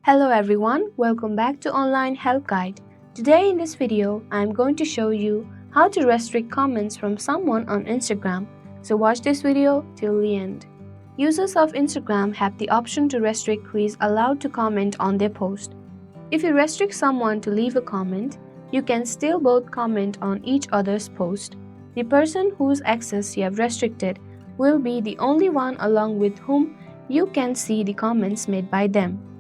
Hello everyone, welcome back to Online Help Guide. Today in this video, I am going to show you how to restrict comments from someone on Instagram. So watch this video till the end. Users of Instagram have the option to restrict who is allowed to comment on their post. If you restrict someone to leave a comment, you can still both comment on each other's post. The person whose access you have restricted will be the only one along with whom you can see the comments made by them.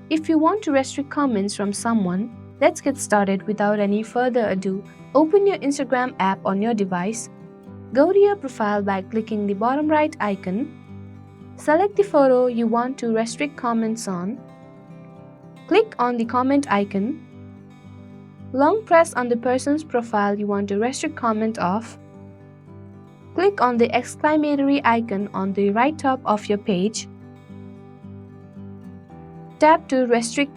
If you want to restrict comments from someone, let's get started without any further ado. Open your Instagram app on your device. Go to your profile by clicking the bottom right icon. Select the photo you want to restrict comments on. Click on the comment icon. Long press on the person's profile you want to restrict comment of. Click on the exclamatory icon on the right top of your page. Tap to restrict.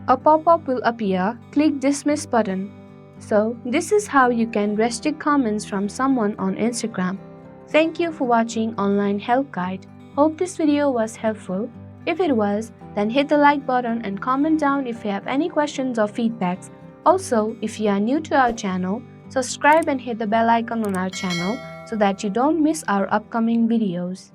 A pop-up will appear. Click Dismiss button. So, this is how you can restrict comments from someone on Instagram. Thank you for watching Online Help Guide. Hope this video was helpful. If it was, then hit the like button and comment down if you have any questions or feedbacks. Also, if you are new to our channel, subscribe and hit the bell icon on our channel so that you don't miss our upcoming videos.